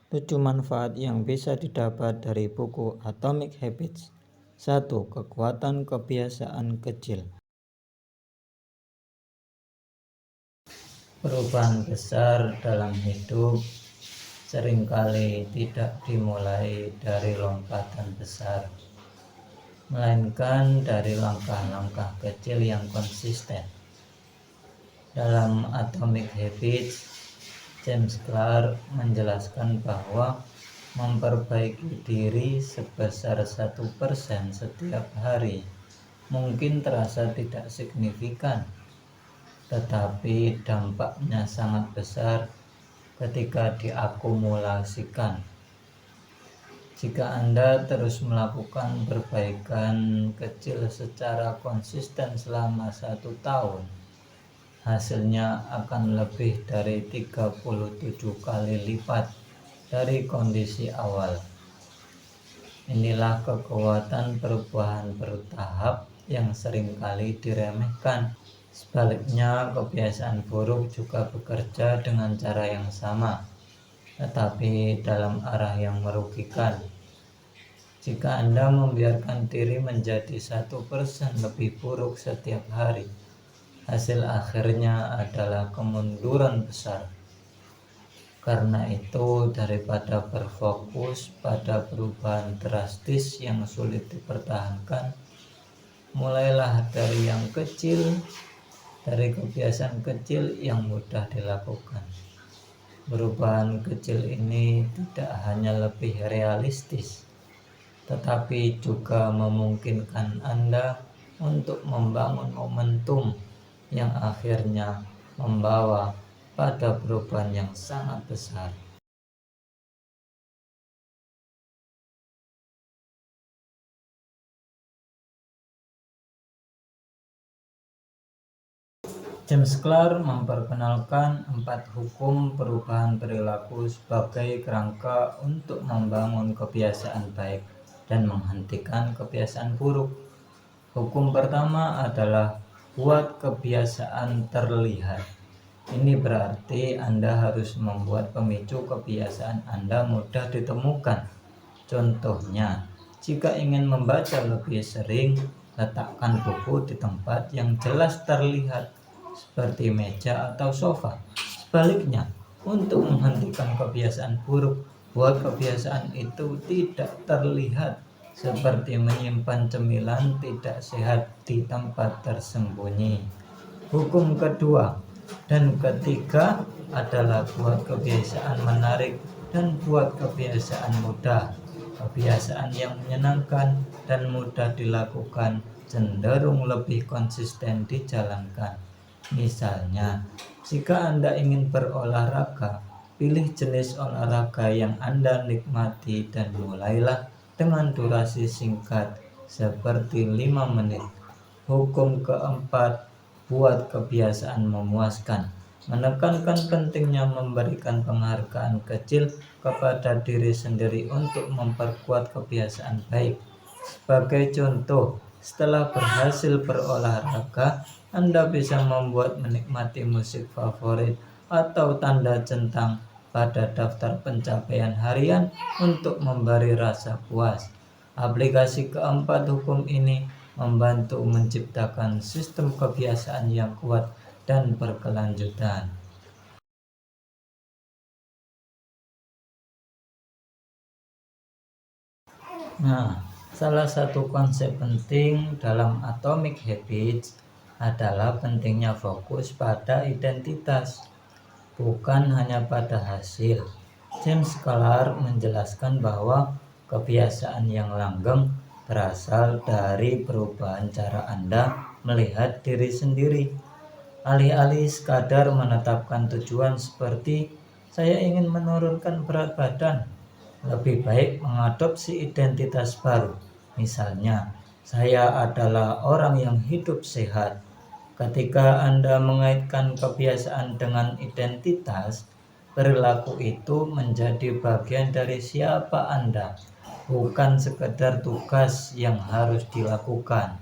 7 manfaat yang bisa didapat dari buku Atomic Habits. 1. Kekuatan kebiasaan kecil. Perubahan besar dalam hidup seringkali tidak dimulai dari lompatan besar, melainkan dari langkah-langkah kecil yang konsisten. Dalam Atomic Habits, James Clear menjelaskan bahwa memperbaiki diri sebesar 1% setiap hari mungkin terasa tidak signifikan, tetapi dampaknya sangat besar ketika diakumulasikan. Jika Anda terus melakukan perbaikan kecil secara konsisten selama 1 tahun, hasilnya akan lebih dari 37 kali lipat dari kondisi awal. Inilah kekuatan perubahan bertahap yang seringkali diremehkan. Sebaliknya, kebiasaan buruk juga bekerja dengan cara yang sama, tetapi dalam arah yang merugikan. Jika Anda membiarkan diri menjadi 1% lebih buruk setiap hari, hasil akhirnya adalah kemunduran besar. Karena itu, daripada berfokus pada perubahan drastis yang sulit dipertahankan, mulailah dari yang kecil, dari kebiasaan kecil yang mudah dilakukan. Perubahan kecil ini tidak hanya lebih realistis, tetapi juga memungkinkan Anda untuk membangun momentum yang akhirnya membawa pada perubahan yang sangat besar. James Clear memperkenalkan 4 hukum perubahan perilaku sebagai kerangka untuk membangun kebiasaan baik dan menghentikan kebiasaan buruk. Hukum pertama adalah buat kebiasaan terlihat. Ini berarti Anda harus membuat pemicu kebiasaan Anda mudah ditemukan. Contohnya, jika ingin membaca lebih sering, letakkan buku di tempat yang jelas terlihat, seperti meja atau sofa. Sebaliknya, untuk menghentikan kebiasaan buruk, buat kebiasaan itu tidak terlihat, seperti menyimpan cemilan tidak sehat di tempat tersembunyi. Hukum kedua dan ketiga adalah buat kebiasaan menarik dan buat kebiasaan mudah. Kebiasaan yang menyenangkan dan mudah dilakukan cenderung lebih konsisten dijalankan. Misalnya, jika Anda ingin berolahraga, pilih jenis olahraga yang Anda nikmati dan mulailah dengan durasi singkat seperti 5 menit. Hukum keempat, buat kebiasaan memuaskan. Menekankan pentingnya memberikan penghargaan kecil kepada diri sendiri untuk memperkuat kebiasaan baik. Sebagai contoh, setelah berhasil berolahraga, Anda bisa membuat menikmati musik favorit atau tanda centang pada daftar pencapaian harian untuk memberi rasa puas. Aplikasi keempat hukum ini membantu menciptakan sistem kebiasaan yang kuat dan berkelanjutan. Nah, salah satu konsep penting dalam Atomic Habits adalah pentingnya fokus pada identitas, bukan hanya pada hasil. James Clear menjelaskan bahwa kebiasaan yang langgeng berasal dari perubahan cara Anda melihat diri sendiri. Alih-alih sekadar menetapkan tujuan seperti saya ingin menurunkan berat badan, lebih baik mengadopsi identitas baru. Misalnya, saya adalah orang yang hidup sehat. Ketika Anda mengaitkan kebiasaan dengan identitas, perilaku itu menjadi bagian dari siapa Anda, bukan sekedar tugas yang harus dilakukan.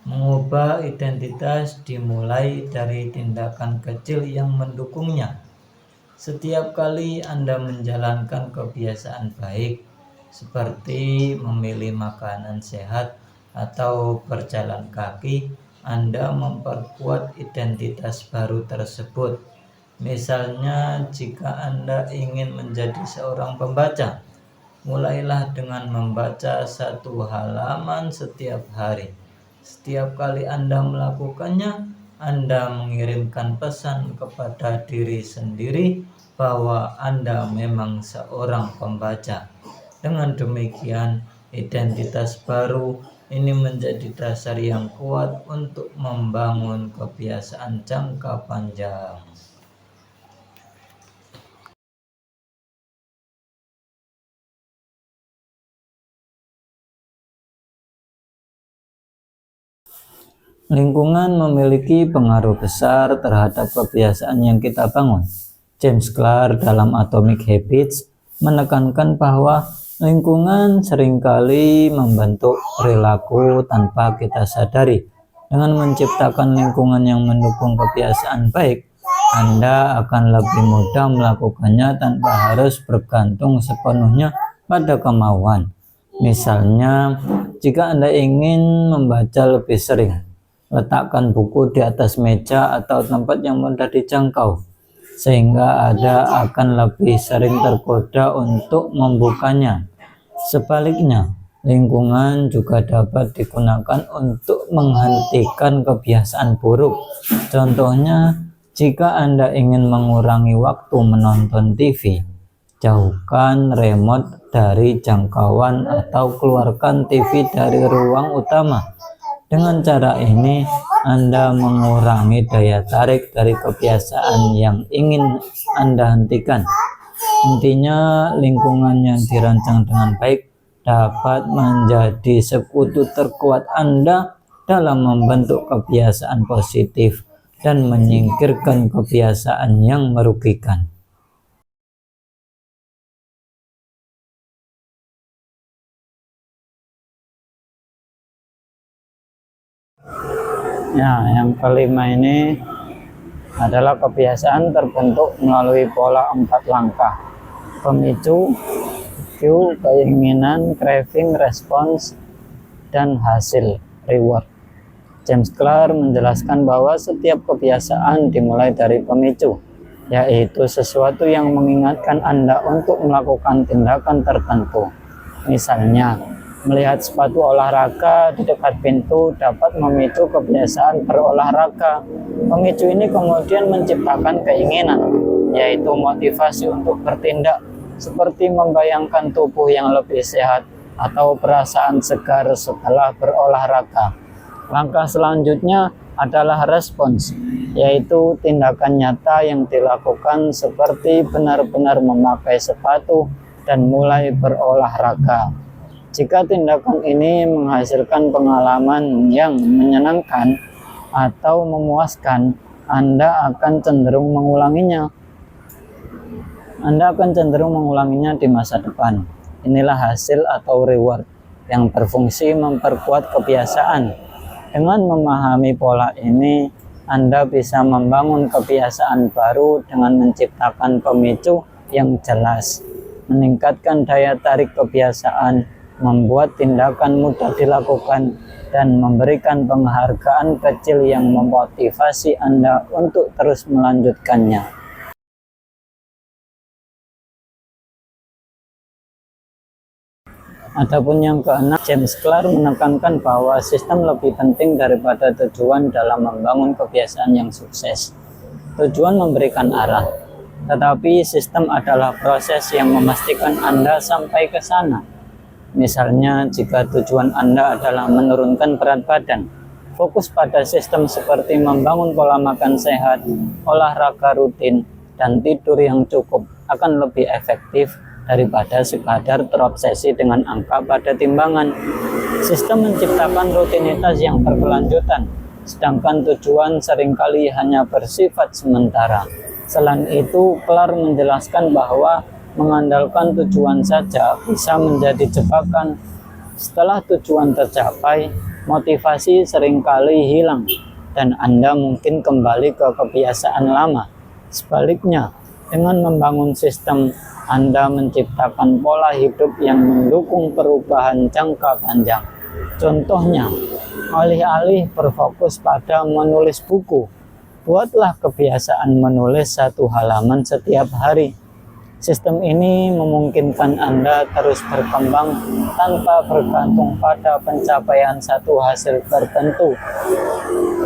Mengubah identitas dimulai dari tindakan kecil yang mendukungnya. Setiap kali Anda menjalankan kebiasaan baik seperti memilih makanan sehat atau berjalan kaki, Anda memperkuat identitas baru tersebut. Misalnya, jika Anda ingin menjadi seorang pembaca, mulailah dengan membaca 1 halaman setiap hari. Setiap kali Anda melakukannya, Anda mengirimkan pesan kepada diri sendiri bahwa Anda memang seorang pembaca. Dengan demikian, identitas baru ini menjadi dasar yang kuat untuk membangun kebiasaan jangka panjang. Lingkungan memiliki pengaruh besar terhadap kebiasaan yang kita bangun. James Clear dalam Atomic Habits menekankan bahwa lingkungan seringkali membentuk perilaku tanpa kita sadari. Dengan menciptakan lingkungan yang mendukung kebiasaan baik, Anda akan lebih mudah melakukannya tanpa harus bergantung sepenuhnya pada kemauan. Misalnya, jika Anda ingin membaca lebih sering, letakkan buku di atas meja atau tempat yang mudah dijangkau, sehingga Anda akan lebih sering tergoda untuk membukanya. Sebaliknya, lingkungan juga dapat digunakan untuk menghentikan kebiasaan buruk. Contohnya, jika Anda ingin mengurangi waktu menonton TV, jauhkan remote dari jangkauan atau keluarkan TV dari ruang utama. Dengan cara ini, Anda mengurangi daya tarik dari kebiasaan yang ingin Anda hentikan. Intinya, lingkungan yang dirancang dengan baik dapat menjadi sekutu terkuat Anda dalam membentuk kebiasaan positif dan menyingkirkan kebiasaan yang merugikan. Ya, yang kelima ini adalah kebiasaan terbentuk melalui pola 4 langkah. Pemicu, cue, keinginan, craving, response, dan hasil, reward. James Clear menjelaskan bahwa setiap kebiasaan dimulai dari pemicu, yaitu sesuatu yang mengingatkan Anda untuk melakukan tindakan tertentu. Misalnya, melihat sepatu olahraga di dekat pintu dapat memicu kebiasaan berolahraga. Pemicu ini kemudian menciptakan keinginan, yaitu motivasi untuk bertindak, seperti membayangkan tubuh yang lebih sehat atau perasaan segar setelah berolahraga. Langkah selanjutnya adalah respons, yaitu tindakan nyata yang dilakukan seperti benar-benar memakai sepatu dan mulai berolahraga. Jika tindakan ini menghasilkan pengalaman yang menyenangkan atau memuaskan, Anda akan cenderung mengulanginya. Di masa depan. Inilah hasil atau reward yang berfungsi memperkuat kebiasaan. Dengan memahami pola ini, Anda bisa membangun kebiasaan baru dengan menciptakan pemicu yang jelas, meningkatkan daya tarik kebiasaan, membuat tindakan mudah dilakukan, dan memberikan penghargaan kecil yang memotivasi Anda untuk terus melanjutkannya. Adapun yang keenam, James Clear menekankan bahwa sistem lebih penting daripada tujuan dalam membangun kebiasaan yang sukses. Tujuan memberikan arah, tetapi sistem adalah proses yang memastikan Anda sampai ke sana. Misalnya, jika tujuan Anda adalah menurunkan berat badan, fokus pada sistem seperti membangun pola makan sehat, olahraga rutin, dan tidur yang cukup akan lebih efektif daripada sekadar terobsesi dengan angka pada timbangan. Sistem menciptakan rutinitas yang berkelanjutan, sedangkan tujuan seringkali hanya bersifat sementara. Selain itu, Clear menjelaskan bahwa mengandalkan tujuan saja bisa menjadi jebakan. Setelah tujuan tercapai, motivasi seringkali hilang dan Anda mungkin kembali ke kebiasaan lama. Sebaliknya, Dengan membangun sistem, Anda menciptakan pola hidup yang mendukung perubahan jangka panjang. Contohnya, alih-alih berfokus pada menulis buku, buatlah kebiasaan menulis 1 halaman setiap hari. Sistem ini memungkinkan Anda terus berkembang tanpa bergantung pada pencapaian satu hasil tertentu.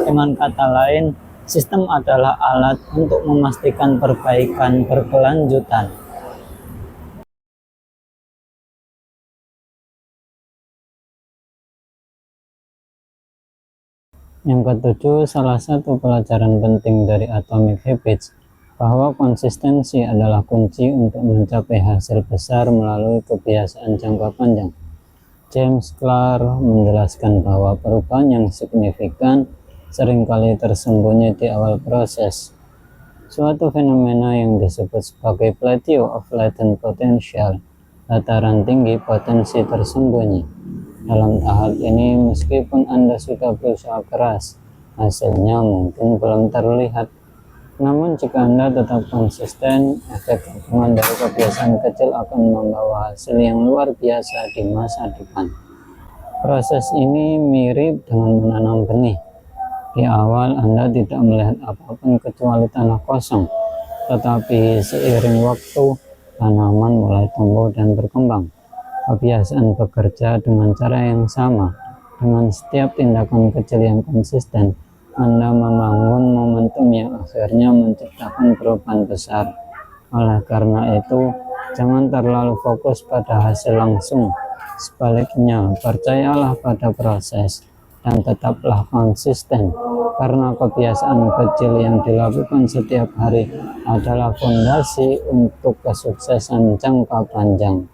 Dengan kata lain, sistem adalah alat untuk memastikan perbaikan berkelanjutan. Yang ketujuh, salah satu pelajaran penting dari Atomic Habits bahwa konsistensi adalah kunci untuk mencapai hasil besar melalui kebiasaan jangka panjang. James Clear menjelaskan bahwa perubahan yang signifikan seringkali tersembunyi di awal proses. Suatu fenomena yang disebut sebagai plateau of latent potential, dataran tinggi potensi tersembunyi. Dalam tahap ini, meskipun Anda sudah berusaha keras, hasilnya mungkin belum terlihat. Namun jika Anda tetap konsisten, efek gabungan dari kebiasaan kecil akan membawa hasil yang luar biasa di masa depan. Proses ini mirip dengan menanam benih. Di awal Anda tidak melihat apapun kecuali tanah kosong, tetapi seiring waktu, tanaman mulai tumbuh dan berkembang. Kebiasaan bekerja dengan cara yang sama. Dengan setiap tindakan kecil yang konsisten, Anda membangun momentum yang akhirnya menciptakan perubahan besar. Oleh karena itu, jangan terlalu fokus pada hasil langsung. Sebaliknya, percayalah pada proses dan tetaplah konsisten, karena kebiasaan kecil yang dilakukan setiap hari adalah fondasi untuk kesuksesan jangka panjang.